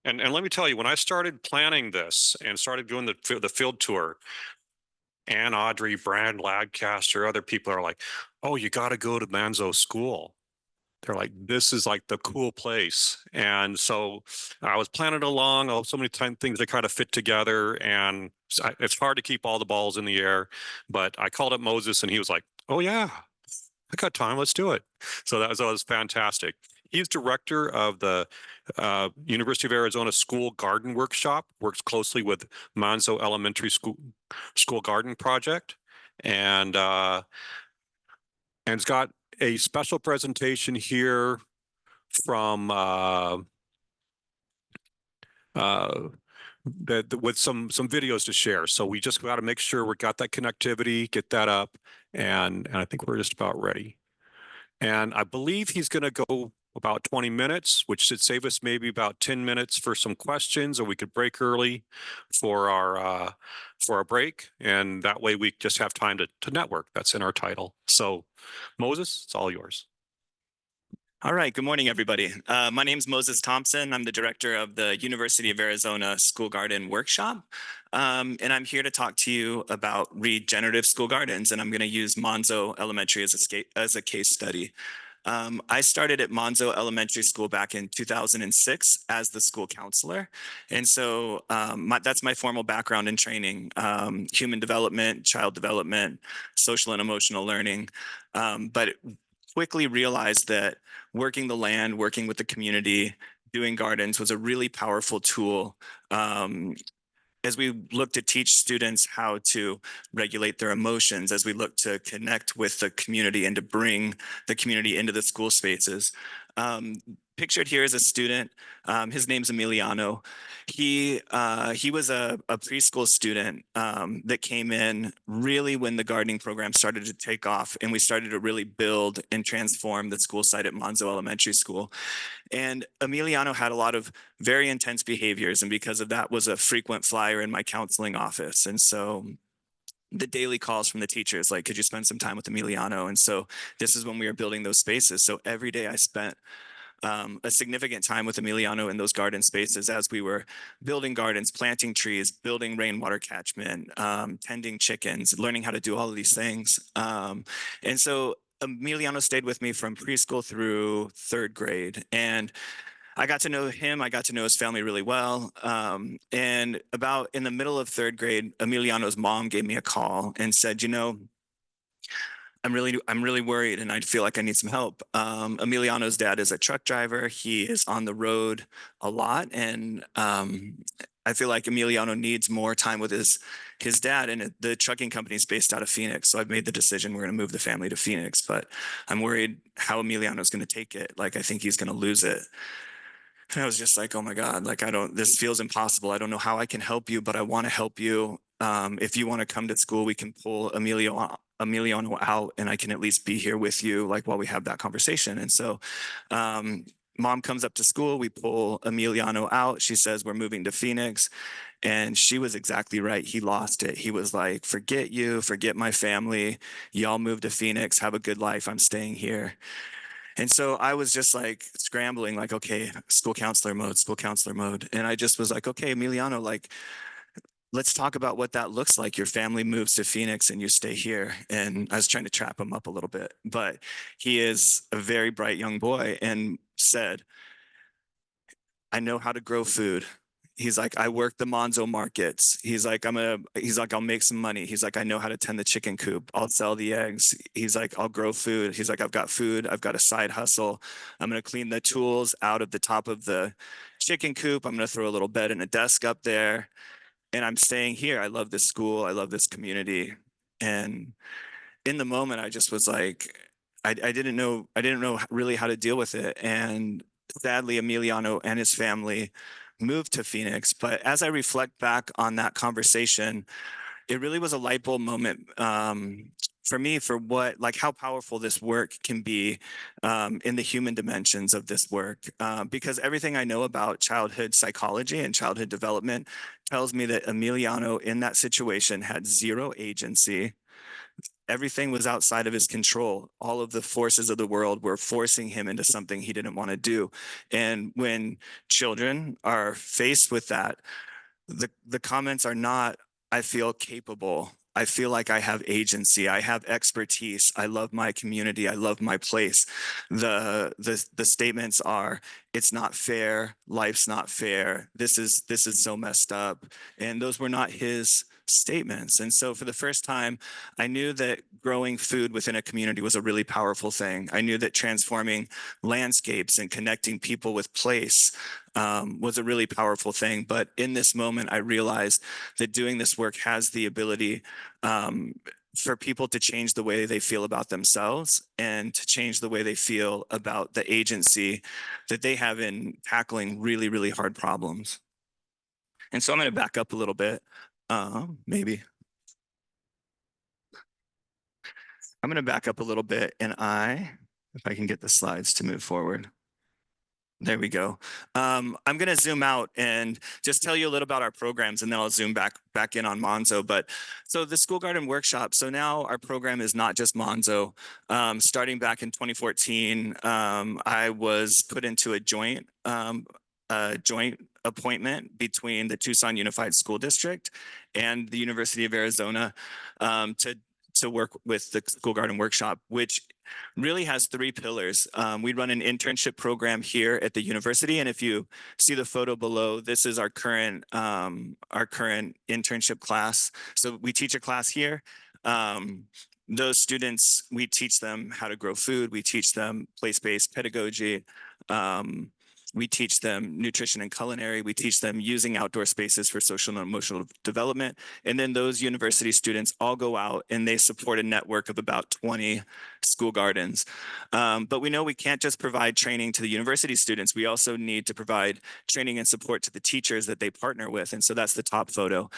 And let me tell you, when I started planning this and started doing the field tour, Ann Audrey, Brand Ladcaster, other people are like, "Oh, you got to go to Manzo School." They're like, "This is like the cool place." And so I was planning along. Oh, so many things that kind of fit together, and it's hard to keep all the balls in the air. But I called up Moses, and he was like, "Oh yeah, I got time. Let's do it." So that was fantastic. He's director of the University of Arizona School Garden Workshop. Works closely with Manzo Elementary School Garden Project, and it's got a special presentation here from uh, with some videos to share. So we just got to make sure we got that connectivity, get that up, and I think we're just about ready. And I believe he's going to go about 20 minutes, which should save us maybe about 10 minutes for some questions, or we could break early for our break, and that way we just have time to network. That's in our title. So, Moses, it's all yours. All right, good morning, everybody. My name is Moses Thompson. I'm the director of the University of Arizona School Garden Workshop. And I'm here to talk to you about regenerative school gardens. And I'm going to use Manzo Elementary as a case study. I started at Manzo Elementary School back in 2006 as the school counselor. And so that's my formal background in training, human development, child development, social and emotional learning. But quickly realized that working the land, working with the community, doing gardens was a really powerful tool as we look to teach students how to regulate their emotions, as we look to connect with the community and to bring the community into the school spaces. Pictured here is a student. His name's Emiliano. He was a preschool student that came in really when the gardening program started to take off, and we started to really build and transform the school site at Manzo Elementary School. And Emiliano had a lot of very intense behaviors, and because of that, was a frequent flyer in my counseling office. And so the daily calls from the teachers, like, could you spend some time with Emiliano? And so this is when we were building those spaces. So every day I spent a significant time with Emiliano in those garden spaces as we were building gardens, planting trees, building rainwater catchment, tending chickens, learning how to do all of these things. And so Emiliano stayed with me from preschool through third grade. And I got to know him. I got to know his family really well. And about in the middle of third grade, Emiliano's mom gave me a call and said, I'm really worried, and I feel like I need some help. Emiliano's dad is a truck driver. He is on the road a lot, and I feel like Emiliano needs more time with his dad. And the trucking company is based out of Phoenix, so I've made the decision we're going to move the family to Phoenix. But I'm worried how Emiliano's going to take it. Like, I think he's going to lose it. And I was just like, oh my God, like, this feels impossible. I don't know how I can help you, but I want to help you. If you want to come to school, we can pull Emiliano out, and I can at least be here with you, like, while we have that conversation. And so mom comes up to school, we pull Emiliano out. She says, we're moving to Phoenix. And she was exactly right. He lost it. He was like, forget you, forget my family. Y'all move to Phoenix, have a good life. I'm staying here. And so I was just like scrambling, like, okay, school counselor mode, school counselor mode. And I just was like, okay, Emiliano, like, let's talk about what that looks like. Your family moves to Phoenix and you stay here. And I was trying to trap him up a little bit, but he is a very bright young boy and said, I know how to grow food. He's like, I work the Manzo markets. He's like, I'll make some money. He's like, I know how to tend the chicken coop. I'll sell the eggs. He's like, I'll grow food. He's like, I've got food. I've got a side hustle. I'm going to clean the tools out of the top of the chicken coop. I'm going to throw a little bed and a desk up there. And I'm staying here. I love this school. I love this community. And in the moment, I just was like, I didn't know really how to deal with it. And sadly, Emiliano and his family moved to Phoenix. But as I reflect back on that conversation, it really was a light bulb moment for me, for how powerful this work can be in the human dimensions of this work. Because everything I know about childhood psychology and childhood development tells me that Emiliano in that situation had zero agency, everything was outside of his control. All of the forces of the world were forcing him into something he didn't want to do. And when children are faced with that, the comments are not, I feel capable. I feel like I have agency. I have expertise. I love my community. I love my place. The statements are, it's not fair. Life's not fair. This is so messed up. And those were not his statements. And so for the first time, I knew that growing food within a community was a really powerful thing. I knew that transforming landscapes and connecting people with place was a really powerful thing. But in this moment, I realized that doing this work has the ability for people to change the way they feel about themselves and to change the way they feel about the agency that they have in tackling really, really hard problems. And so I'm going to back up a little bit, maybe. I'm going to back up a little bit, and if I can get the slides to move forward. There we go. I'm going to zoom out and just tell you a little about our programs, and then I'll zoom back in on Manzo. But so the School Garden Workshop, so now our program is not just Manzo. Starting back in 2014, I was put into a joint appointment between the Tucson Unified School District and the University of Arizona to work with the School Garden Workshop, which really has three pillars. We run an internship program here at the university, and if you see the photo below, this is our current internship class. So we teach a class here. Those students, we teach them how to grow food. We teach them place-based pedagogy. We teach them nutrition and culinary. We teach them using outdoor spaces for social and emotional development. And then those university students all go out and they support a network of about 20 school gardens. But we know we can't just provide training to the university students. We also need to provide training and support to the teachers that they partner with. And so that's the top photo.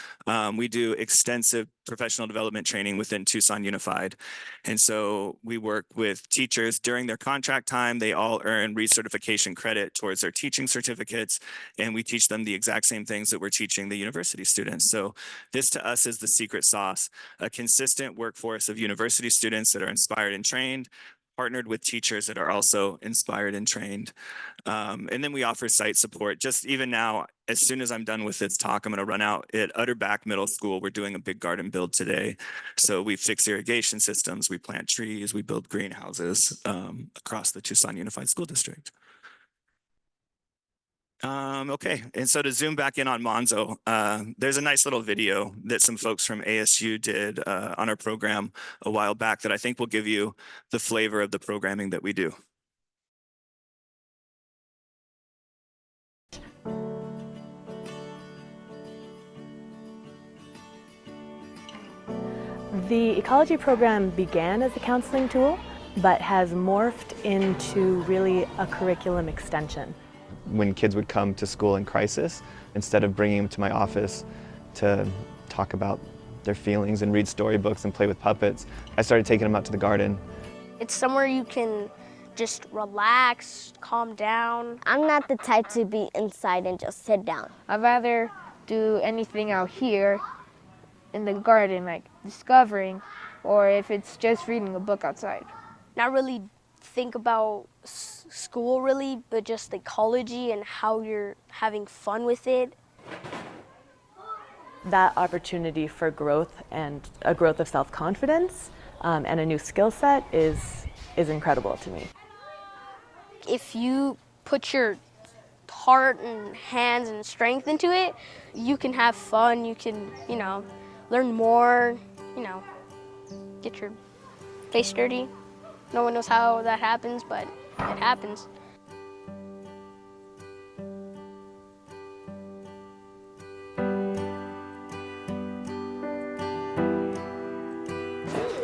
We do extensive professional development training within Tucson Unified. And so we work with teachers during their contract time. They all earn recertification credit towards their teaching certificates, and we teach them the exact same things that we're teaching the university students. So this to us is the secret sauce, a consistent workforce of university students that are inspired and trained, partnered with teachers that are also inspired and trained. And then we offer site support. Just even now, as soon as I'm done with this talk, I'm going to run out at Utterback Middle School. We're doing a big garden build today. So we fix irrigation systems, we plant trees, we build greenhouses across the Tucson Unified School District. Okay, and so to zoom back in on Manzo, there's a nice little video that some folks from ASU did on our program a while back that I think will give you the flavor of the programming that we do. The ecology program began as a counseling tool, but has morphed into really a curriculum extension. When kids would come to school in crisis, instead of bringing them to my office to talk about their feelings and read storybooks and play with puppets, I started taking them out to the garden. It's somewhere you can just relax, calm down. I'm not the type to be inside and just sit down. I'd rather do anything out here in the garden, like discovering, or if it's just reading a book outside. Not really think about school really, but just ecology and how you're having fun with it. That opportunity for growth and a growth of self-confidence and a new skill set is incredible to me. If you put your heart and hands and strength into it, you can have fun, you can, learn more, get your face dirty. No one knows how that happens, but it happens.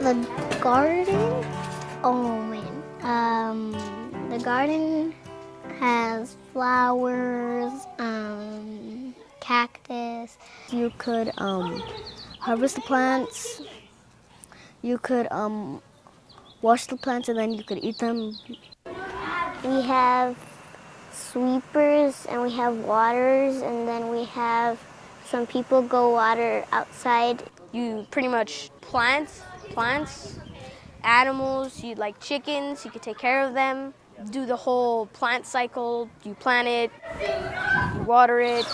The garden? Oh man. The garden has flowers, cactus. You could harvest the plants. You could wash the plants and then you could eat them. We have sweepers and we have waters, and then we have some people go water outside. You pretty much plant plants, animals, you like chickens, you could take care of them, do the whole plant cycle. You plant it, you water it,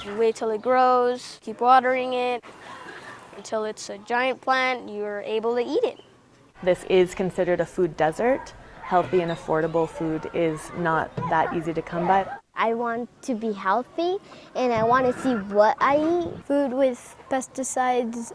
you wait till it grows, keep watering it until it's a giant plant, you're able to eat it. This is considered a food desert. Healthy and affordable food is not that easy to come by. I want to be healthy and I want to see what I eat. Food with pesticides,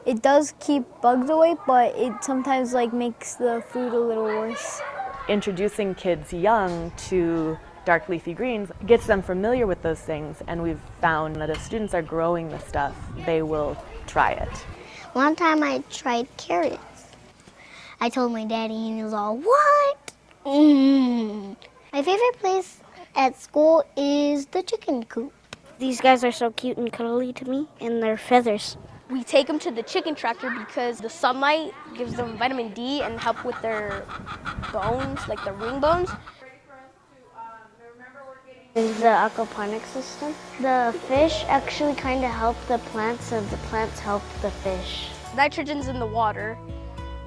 it does keep bugs away, but it sometimes makes the food a little worse. Introducing kids young to dark leafy greens gets them familiar with those things, and we've found that if students are growing the stuff, they will try it. One time I tried carrots. I told my daddy and he was all, "What?" My favorite place at school is the chicken coop. These guys are so cute and cuddly to me, and their feathers. We take them to the chicken tractor because the sunlight gives them vitamin D and help with their bones, like their ring bones. Is the aquaponics system. The fish actually kind of help the plants, and the plants help the fish. Nitrogen's in the water.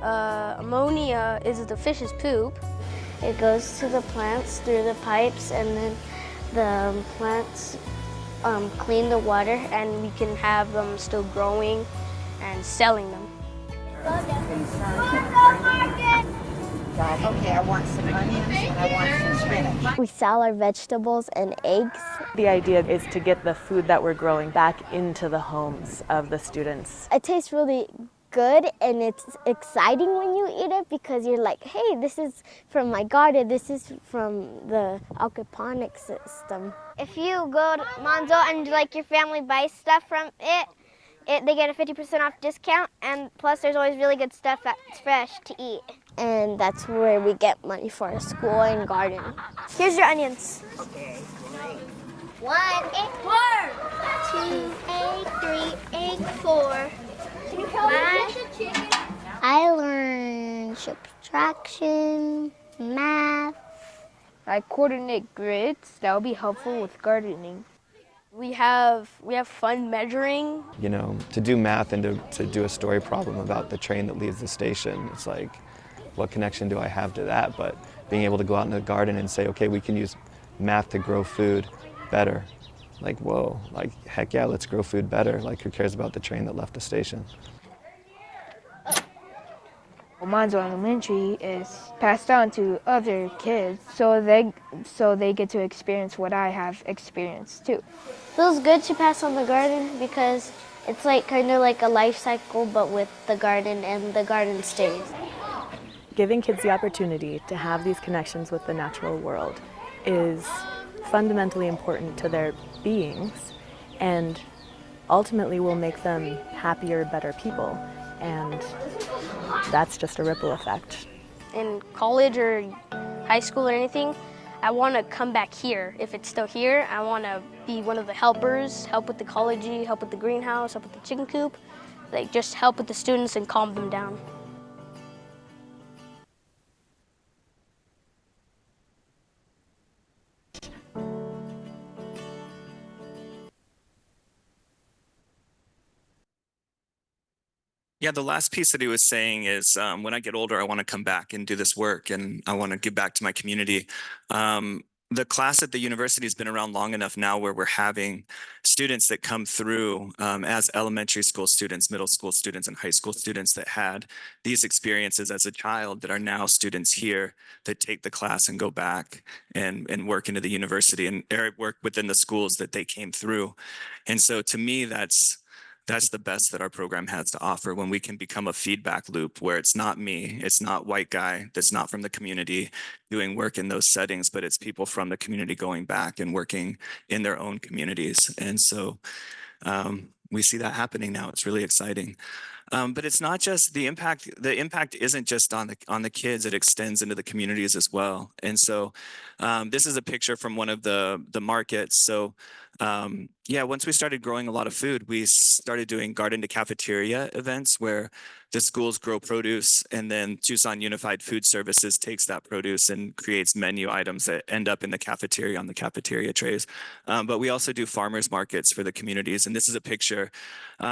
Ammonia is the fish's poop. It goes to the plants through the pipes, and then the plants clean the water, and we can have them still growing and selling them. Okay, I want some onions and I want some spinach. We sell our vegetables and eggs. The idea is to get the food that we're growing back into the homes of the students. It tastes really good and it's exciting when you eat it because you're like, hey, this is from my garden, this is from the aquaponics system. If you go to Manzo and your family buys stuff from it, they get a 50% off discount, and plus there's always really good stuff that's fresh to eat. And that's where we get money for our school and garden. Here's your onions. Okay. 1, 8, 4. 2, 8, 3, 8, 4. I learned subtraction, math. Like coordinate grids, that would be helpful with gardening. We have fun measuring. You know, to do math and to do a story problem about the train that leaves the station, it's like, what connection do I have to that? But being able to go out in the garden and say, okay, we can use math to grow food better. Like, whoa, like, heck yeah, let's grow food better. Like, who cares about the train that left the station? Manzo Elementary is passed on to other kids, so they get to experience what I have experienced too. Feels good to pass on the garden because it's kind of like a life cycle, but with the garden, and the garden stays. Giving kids the opportunity to have these connections with the natural world is fundamentally important to their beings and ultimately will make them happier, better people. And that's just a ripple effect. In college or high school or anything, I want to come back here. If it's still here, I want to be one of the helpers, help with ecology, help with the greenhouse, help with the chicken coop, just help with the students and calm them down. Yeah, the last piece that he was saying is when I get older, I want to come back and do this work, and I want to give back to my community. The class at the university has been around long enough now where we're having students that come through as elementary school students, middle school students, and high school students that had these experiences as a child that are now students here that take the class and go back and work into the university and work within the schools that they came through. And so to me, that's the best that our program has to offer, when we can become a feedback loop where it's not me, it's not white guy that's not from the community doing work in those settings, but it's people from the community going back and working in their own communities. And so we see that happening now. It's really exciting. But it's not just the impact. The impact isn't just on the kids. It extends into the communities as well. And so this is a picture from one of the markets. So yeah, once we started growing a lot of food, we started doing garden to cafeteria events where the schools grow produce, and then Tucson Unified Food Services takes that produce and creates menu items that end up in the cafeteria on the cafeteria trays. But we also do farmers markets for the communities. And this is a picture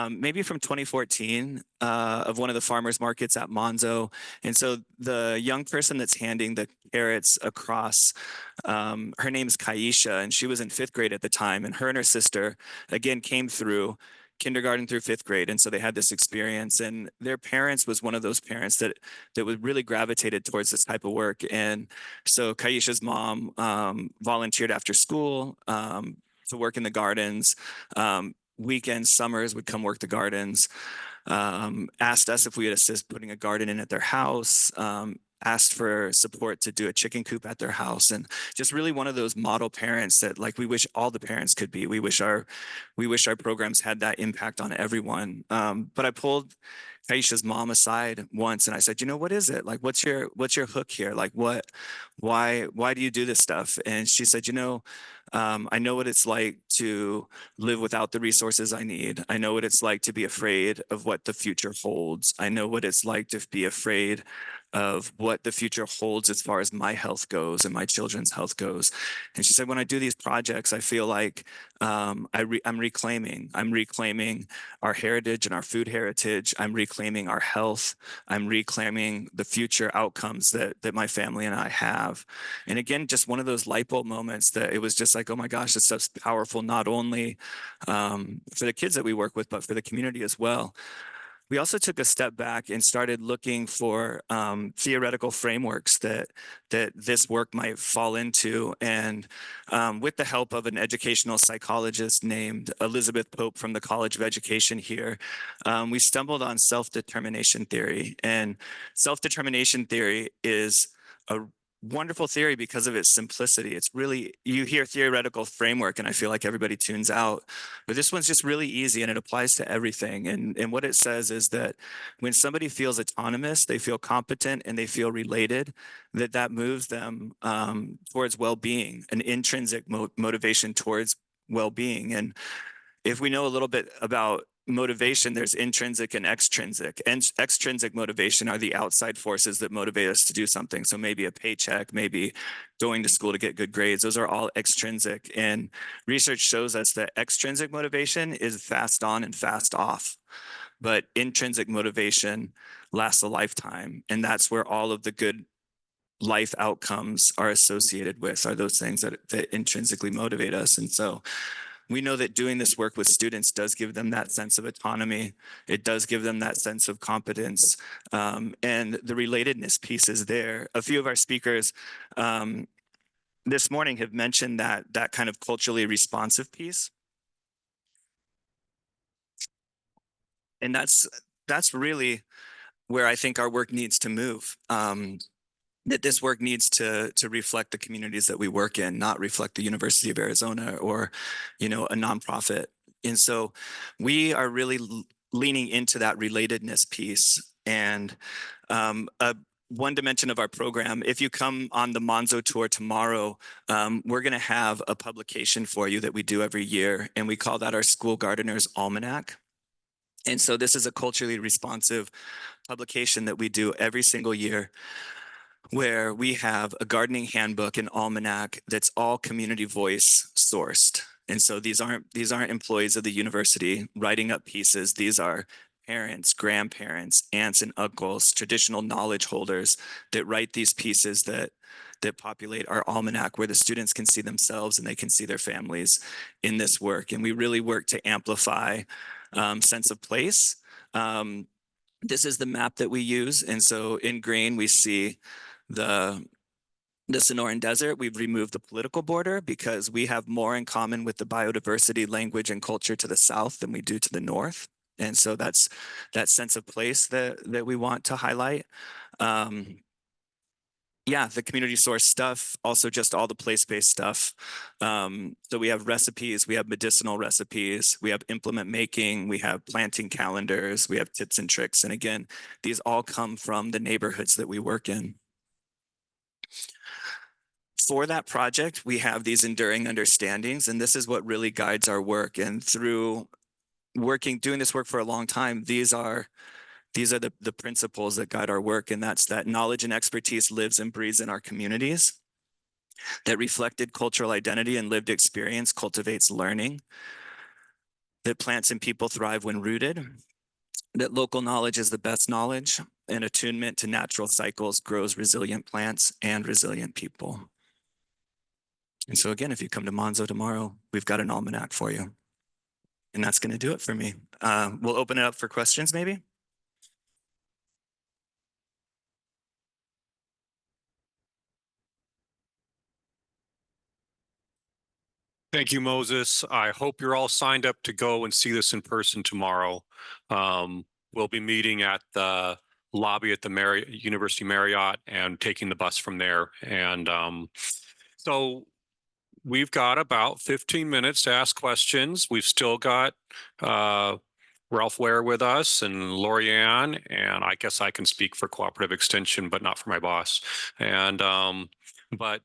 maybe from 2014 of one of the farmers markets at Manzo. And so the young person that's handing the carrots across, her name's Kaisha, and she was in 5th grade at the time. And her sister, again, came through kindergarten through 5th grade. And so they had this experience, and their parents was one of those parents that was really gravitated towards this type of work. And so Kaisha's mom volunteered after school to work in the gardens. Weekends, summers would come work the gardens, asked us if we would assist putting a garden in at their house, asked for support to do a chicken coop at their house, and just really one of those model parents that like we wish all the parents could be. We wish our programs had that impact on everyone. But I pulled Kaisha's mom aside once and I said, what is it? Like, what's your hook here? Like, why do you do this stuff? And she said, I know what it's like to live without the resources I need. I know what it's like to be afraid of what the future holds. I know what it's like to be afraid of what the future holds as far as my health goes and my children's health goes. And she said, when I do these projects, I feel like I'm reclaiming our heritage and our food heritage. I'm reclaiming our health. I'm reclaiming the future outcomes that my family and I have. And again, just one of those light bulb moments that it was just like, oh my gosh, it's so powerful, not only for the kids that we work with, but for the community as well. We also took a step back and started looking for theoretical frameworks that this work might fall into. And with the help of an educational psychologist named Elizabeth Pope from the College of Education here, we stumbled on self-determination theory. And self-determination theory is a wonderful theory because of its simplicity. It's really, you hear theoretical framework and I feel like everybody tunes out, but this one's just really easy and it applies to everything. And what it says is that when somebody feels autonomous, they feel competent and they feel related, that moves them towards well-being, an intrinsic motivation towards well-being. And if we know a little bit about motivation, there's intrinsic and extrinsic. And extrinsic motivation are the outside forces that motivate us to do something. So maybe a paycheck, maybe going to school to get good grades. Those are all extrinsic. And research shows us that extrinsic motivation is fast on and fast off. But intrinsic motivation lasts a lifetime. And that's where all of the good life outcomes are associated with, are those things that intrinsically motivate us. And so we know that doing this work with students does give them that sense of autonomy. It does give them that sense of competence. And the relatedness piece is there. A few of our speakers this morning have mentioned that kind of culturally responsive piece. And that's really where I think our work needs to move. That this work needs to reflect the communities that we work in, not reflect the University of Arizona or, a nonprofit. And so we are really leaning into that relatedness piece. And one dimension of our program, if you come on the Manzo tour tomorrow, we're going to have a publication for you that we do every year. And we call that our School Gardener's Almanac. And so this is a culturally responsive publication that we do every single year, where we have a gardening handbook and almanac that's all community voice sourced. And so these aren't employees of the university writing up pieces. These are parents, grandparents, aunts and uncles, traditional knowledge holders that write these pieces that populate our almanac, where the students can see themselves and they can see their families in this work. And we really work to amplify sense of place. This is the map that we use. And so in green, we see the Sonoran Desert. We've removed the political border because we have more in common with the biodiversity, language, and culture to the south than we do to the north. And so that's that sense of place that we want to highlight. Yeah, the community source stuff, also just all the place-based stuff. So we have recipes, we have medicinal recipes, we have implement making, we have planting calendars, we have tips and tricks. And again, these all come from the neighborhoods that we work in. For that project, we have these enduring understandings, and this is what really guides our work. And through doing this work for a long time, these are These are the principles that guide our work, and that's that knowledge and expertise lives and breathes in our communities, that reflected cultural identity and lived experience cultivates learning, that plants and people thrive when rooted, that local knowledge is the best knowledge, and attunement to natural cycles grows resilient plants and resilient people. And so again, if you come to Manzo tomorrow, we've got an almanac for you. And that's going to do it for me. We'll open it up for questions maybe. Thank you, Moses. I hope you're all signed up to go and see this in person tomorrow. We'll be meeting at the lobby at the University Marriott and taking the bus from there. And so we've got about 15 minutes to ask questions. We've still got Ralph Ware with us and Lorianne, and I guess I can speak for Cooperative Extension, but not for my boss. And but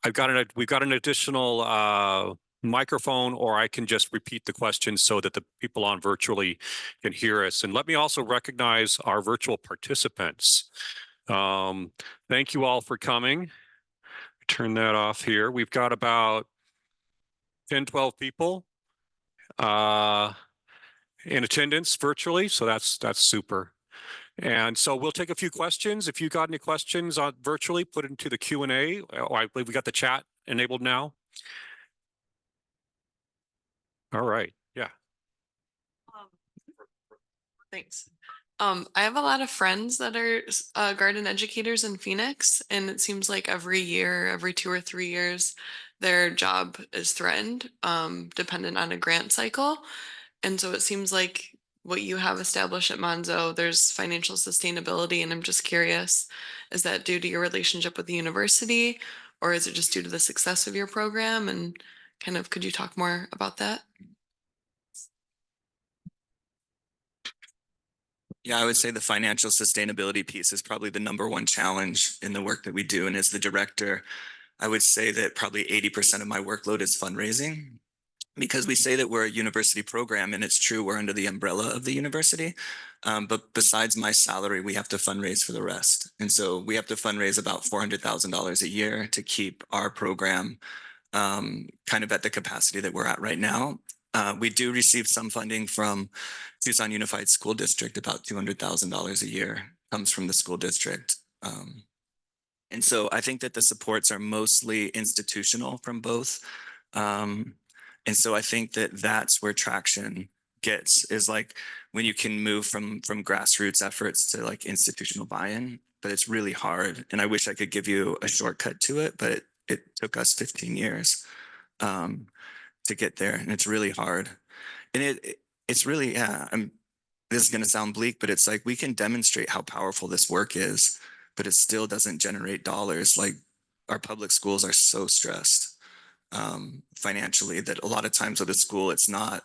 we've got an additional microphone, or I can just repeat the questions so that the people on virtually can hear us. And let me also recognize our virtual participants. Thank you all for coming. Turn that off here. We've got about 10, 12 people in attendance virtually, so that's super. And so we'll take a few questions. If you got any questions on virtually, put it into the Q&A. Oh, I believe we got the chat enabled now. All right, yeah. Thanks. I have a lot of friends that are garden educators in Phoenix, and it seems like every year, every 2 or 3 years, their job is threatened, dependent on a grant cycle. And so it seems like what you have established at Manzo, there's financial sustainability. And I'm just curious, is that due to your relationship with the university, or is it just due to the success of your program? And kind of, could you talk more about that? Yeah, I would say the financial sustainability piece is probably the #1 challenge in the work that we do. And as the director, I would say that probably 80% of my workload is fundraising, because we say that we're a university program, and it's true, we're under the umbrella of the university. But besides my salary, we have to fundraise for the rest. And so we have to fundraise about $400,000 a year to keep our program kind of at the capacity that we're at right now. We do receive some funding from Tucson Unified School District. About $200,000 a year comes from the school district. And so I think that the supports are mostly institutional from both. And so I think that that's where traction gets, is like when you can move from grassroots efforts to like institutional buy-in, but it's really hard. And I wish I could give you a shortcut to it, but it took us 15 years to get there, and it's really hard. And it's really, yeah, this is going to sound bleak, but it's like we can demonstrate how powerful this work is, but it still doesn't generate dollars. Like our public schools are so stressed financially that a lot of times with a school, it's not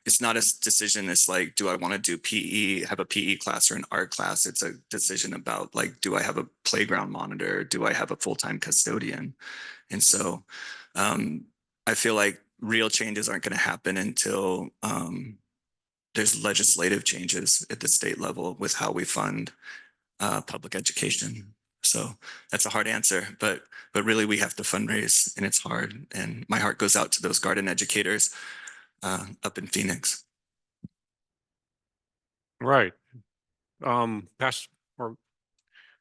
a decision. It's like, do I want to do PE, have a PE class or an art class? It's a decision about like, do I have a playground monitor? Do I have a full-time custodian? And so I feel like real changes aren't going to happen until there's legislative changes at the state level with how we fund public education. So that's a hard answer, but really we have to fundraise, and it's hard. And my heart goes out to those garden educators up in Phoenix. Right. Pass, or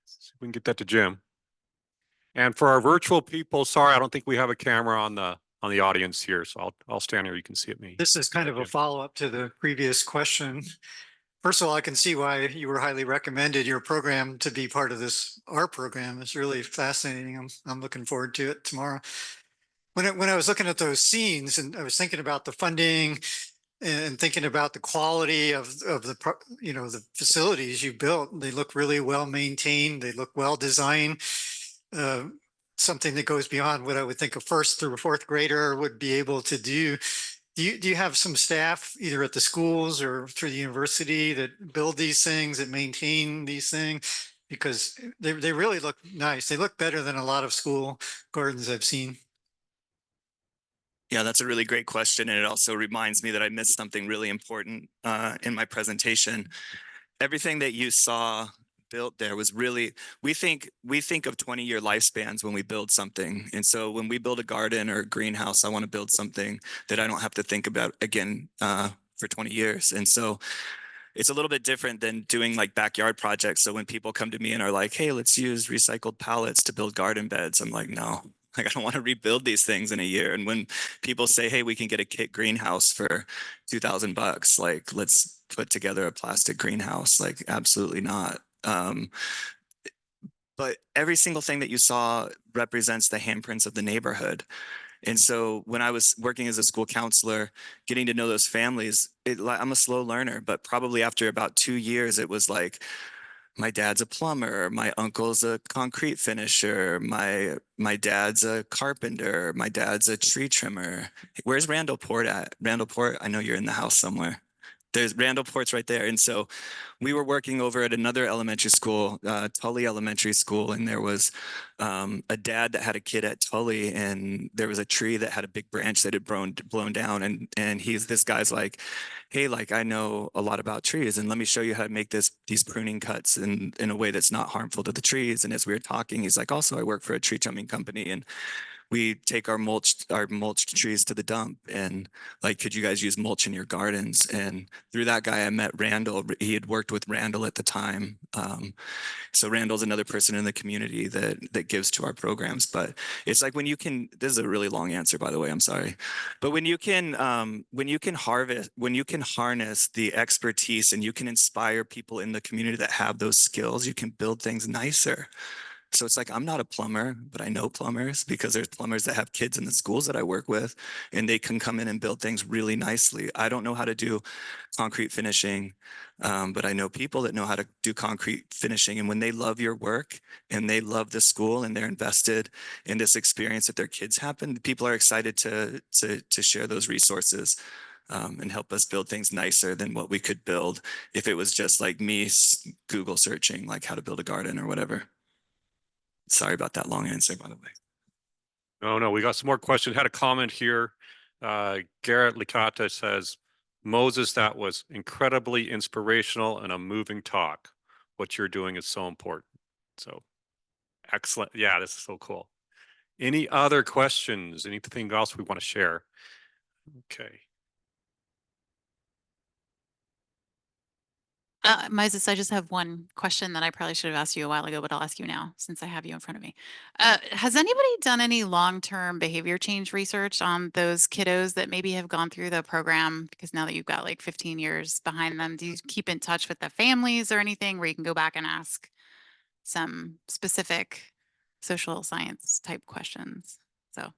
see if we can get that to Jim. And for our virtual people, sorry, I don't think we have a camera on the audience here, so I'll stand here. You can see it me. This is kind of a follow-up to the previous question. First of all, I can see why you were highly recommended your program to be part of our program. It's really fascinating. I'm looking forward to it tomorrow. When I was looking at those scenes, and I was thinking about the funding and thinking about the quality of the facilities you built, they look really well maintained. They look well designed. Something that goes beyond what I would think a first through a fourth grader would be able to do. Do you have some staff either at the schools or through the university that build these things, that maintain these things? Because they really look nice. They look better than a lot of school gardens I've seen. Yeah, that's a really great question. And it also reminds me that I missed something really important in my presentation. everything that you saw built there was really, we think of 20-year lifespans when we build something. And so when we build a garden or a greenhouse, I want to build something that I don't have to think about again for 20 years. And so it's a little bit different than doing like backyard projects. So when people come to me and are like, hey, let's use recycled pallets to build garden beds, I'm like, no, like I don't want to rebuild these things in a year. And when people say, hey, we can get a kit greenhouse for $2,000, like let's put together a plastic greenhouse, like absolutely not. But every single thing that you saw represents the handprints of the neighborhood. And so when I was working as a school counselor, getting to know those families, I'm a slow learner, but probably after about 2 years, it was like, my dad's a plumber, my uncle's a concrete finisher, my dad's a carpenter, my dad's a tree trimmer. Where's Randall Port at? Randall Port, I know you're in the house somewhere. There's Randall Port's right there. And so we were working over at another elementary school, Tully Elementary School, and there was a dad that had a kid at Tully, and there was a tree that had a big branch that had blown down. And this guy's like, hey, like I know a lot about trees, and let me show you how to make these pruning cuts in a way that's not harmful to the trees. And as we were talking, he's like, also, I work for a tree trimming company, and we take our mulched trees to the dump, and like, could you guys use mulch in your gardens? And through that guy, I met Randall. He had worked with Randall at the time. So Randall's another person in the community that gives to our programs. But it's like when you can, this is a really long answer, by the way, I'm sorry. But when you can harness the expertise and you can inspire people in the community that have those skills, you can build things nicer. So it's like, I'm not a plumber, but I know plumbers because there's plumbers that have kids in the schools that I work with, and they can come in and build things really nicely. I don't know how to do concrete finishing, but I know people that know how to do concrete finishing. And when they love your work and they love the school and they're invested in this experience that their kids happen, people are excited to share those resources. And help us build things nicer than what we could build if it was just like me Google searching like how to build a garden or whatever. Sorry about that long answer, by the way. No, we got some more questions. Had a comment here. Garrett Licata says, Moses, that was incredibly inspirational and a moving talk. What you're doing is so important. So excellent. Yeah, this is so cool. Any other questions? Anything else we want to share? Okay. Moses, I just have one question that I probably should have asked you a while ago, but I'll ask you now since I have you in front of me. Has anybody done any long-term behavior change research on those kiddos that maybe have gone through the program? Because now that you've got like 15 years behind them, do you keep in touch with the families or anything where you can go back and ask some specific social science type questions? So.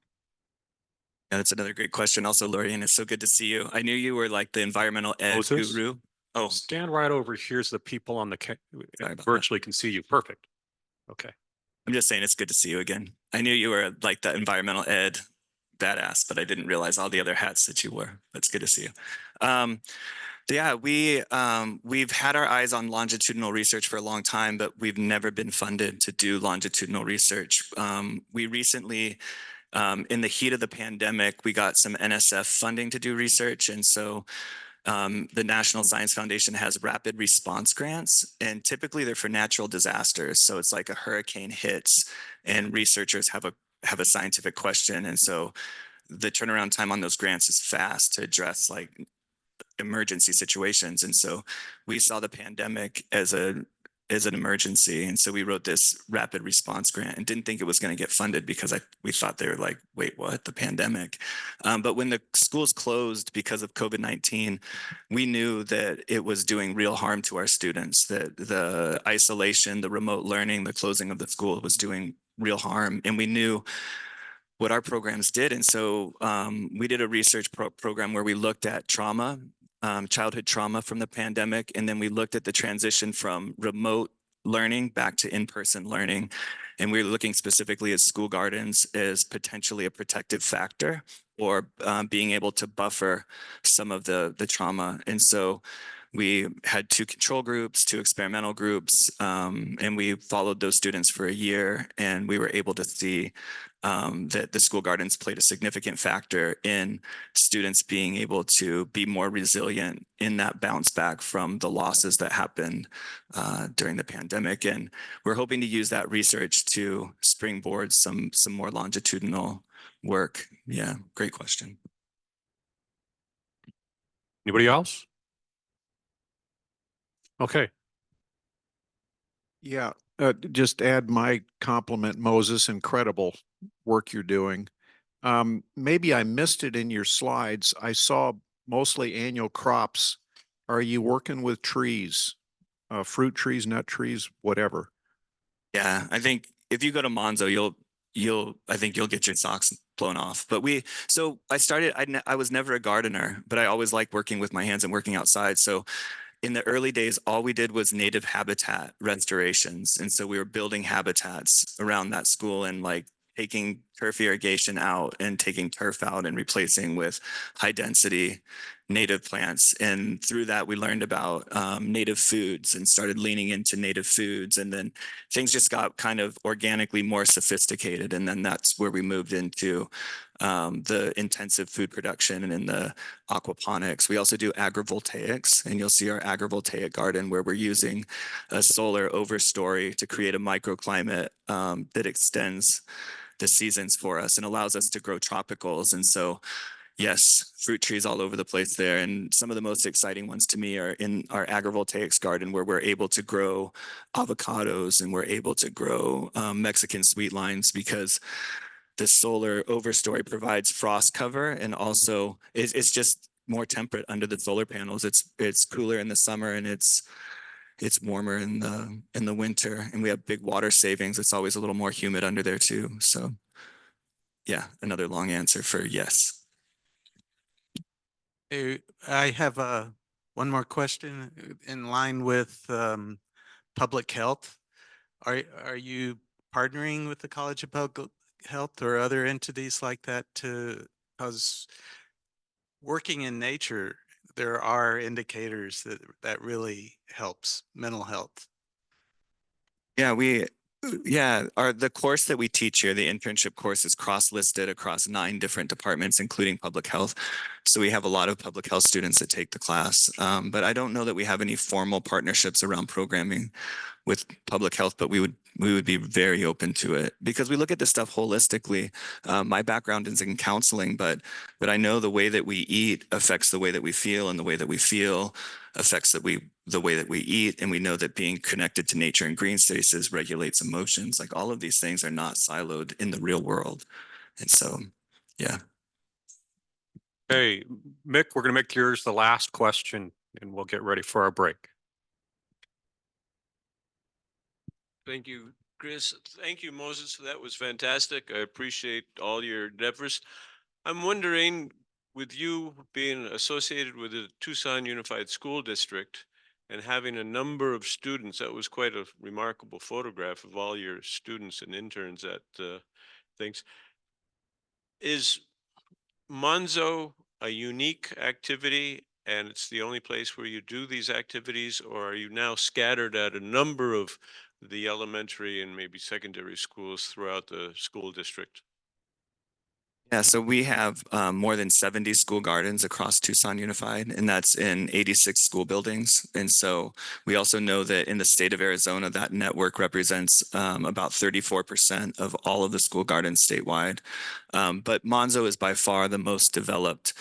Yeah, that's another great question. Also, Lorian, it's so good to see you. I knew you were like the environmental ed Moses? guru. Oh, stand right over here so the people on the virtually can see you. Perfect. Okay. I'm just saying it's good to see you again. I knew you were like the environmental ed badass, but I didn't realize all the other hats that you wore. That's good to see you. Yeah, we've had our eyes on longitudinal research for a long time, but we've never been funded to do longitudinal research. We recently, in the heat of the pandemic, we got some NSF funding to do research. And so the National Science Foundation has rapid response grants, and typically they're for natural disasters. So it's like a hurricane hits and researchers have a scientific question. And so the turnaround time on those grants is fast to address like emergency situations. And so we saw the pandemic as an emergency. And so we wrote this rapid response grant and didn't think it was going to get funded because we thought they were like, wait, what? The pandemic. But when the schools closed because of COVID-19, we knew that it was doing real harm to our students, that the isolation, the remote learning, the closing of the school was doing real harm. And we knew what our programs did. And so we did a research program where we looked at trauma, childhood trauma from the pandemic. And then we looked at the transition from remote learning back to in-person learning. And we were looking specifically at school gardens as potentially a protective factor or being able to buffer some of the trauma. And so We had 2 control groups, 2 experimental groups, and we followed those students for a year, and we were able to see that the school gardens played a significant factor in students being able to be more resilient in that bounce back from the losses that happened during the pandemic. And we're hoping to use that research to springboard some more longitudinal work. Yeah, great question. Anybody else? Okay. Yeah, just add my compliment, Moses. Incredible work you're doing. Maybe I missed it in your slides. I saw mostly annual crops. Are you working with trees, fruit trees, nut trees, whatever? Yeah, I think if you go to Manzo, I think you'll get your socks blown off. But so I started, I was never a gardener, but I always liked working with my hands and working outside. So in the early days, all we did was native habitat restorations. And so we were building habitats around that school and like taking turf irrigation out and taking turf out and replacing with high density native plants. And through that, we learned about native foods and started leaning into native foods. And then things just got kind of organically more sophisticated. And then that's where we moved into the intensive food production and in the aquaponics. We also do agrivoltaics, and you'll see our agrivoltaic garden where we're using a solar overstory to create a microclimate that extends the seasons for us and allows us to grow tropicals. And so, yes, fruit trees all over the place there. And some of the most exciting ones to me are in our agrivoltaics garden where we're able to grow avocados and we're able to grow Mexican sweet limes because the solar overstory provides frost cover and also it's just more temperate under the solar panels. It's cooler in the summer and it's warmer in the winter, and we have big water savings. It's always a little more humid under there too. So yeah, another long answer for yes. Hey, I have one more question in line with public health. Are you partnering with the College of Public Health or other entities like that because working in nature, there are indicators that really helps mental health? Yeah, the course that we teach here, the internship course, is cross-listed across 9 different departments, including public health. So we have a lot of public health students that take the class. But I don't know that we have any formal partnerships around programming with public health, but we would be very open to it because we look at this stuff holistically. My background is in counseling, but I know the way that we eat affects the way that we feel, and the way that we feel affects the way that we eat. And we know that being connected to nature and green spaces regulates emotions. Like all of these things are not siloed in the real world. And so, yeah. Hey, Mick, we're going to make yours the last question and we'll get ready for our break. Thank you, Chris. Thank you, Moses. That was fantastic. I appreciate all your endeavors. I'm wondering, with you being associated with the Tucson Unified School District and having a number of students, that was quite a remarkable photograph of all your students and interns at things. Is Manzo a unique activity and it's the only place where you do these activities, or are you now scattered at a number of the elementary and maybe secondary schools throughout the school district? Yeah, so we have more than 70 school gardens across Tucson Unified, and that's in 86 school buildings. And so we also know that in the state of Arizona, that network represents about 34% of all of the school gardens statewide. But Manzo is by far the most developed.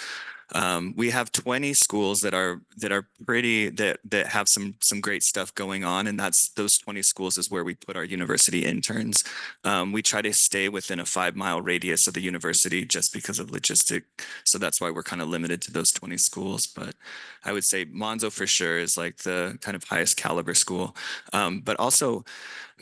We have 20 schools that have some great stuff going on, and those 20 schools is where we put our university interns. We try to stay within a 5-mile radius of the university just because of logistic. So that's why we're kind of limited to those 20 schools. But I would say Manzo for sure is like the kind of highest caliber school. But also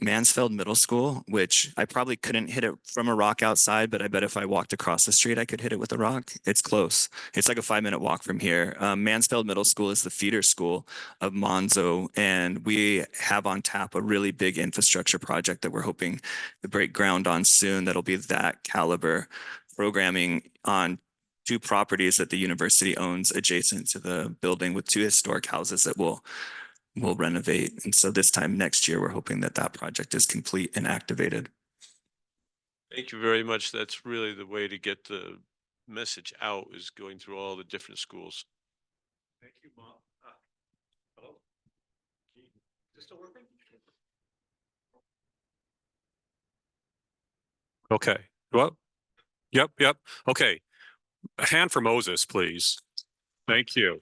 Mansfield Middle School, which I probably couldn't hit it from a rock outside, but I bet if I walked across the street, I could hit it with a rock. It's close. It's like a 5-minute walk from here. Mansfield Middle School is the feeder school of Manzo, and we have on tap a really big infrastructure project that we're hoping to break ground on soon. That'll be that caliber programming on two properties that the university owns adjacent to the building with two historic houses that we'll renovate. And so this time next year, we're hoping that that project is complete and activated. Thank you very much. That's really the way to get the message out, is going through all the different schools. Thank you, Mom. Hello? Is this still working? Okay. Well, yep. Okay. A hand for Moses, please. Thank you.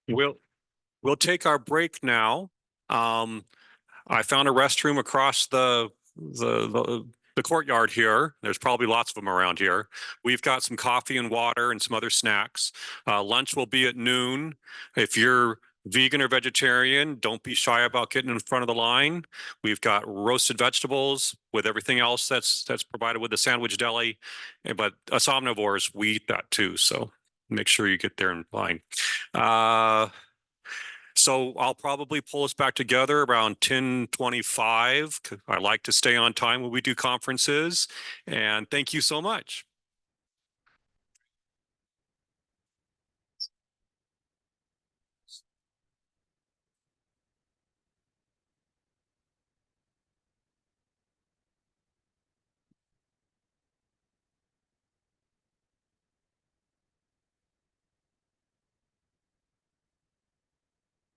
We'll take our break now. I found a restroom across the courtyard here. There's probably lots of them around here. We've got some coffee and water and some other snacks. Lunch will be at noon. If you're vegan or vegetarian, don't be shy about getting in front of the line. We've got roasted vegetables with everything else that's provided with the sandwich deli. But us omnivores, we eat that too. So make sure you get there in line. So I'll probably pull us back together around 10:25. I like to stay on time when we do conferences. And thank you so much.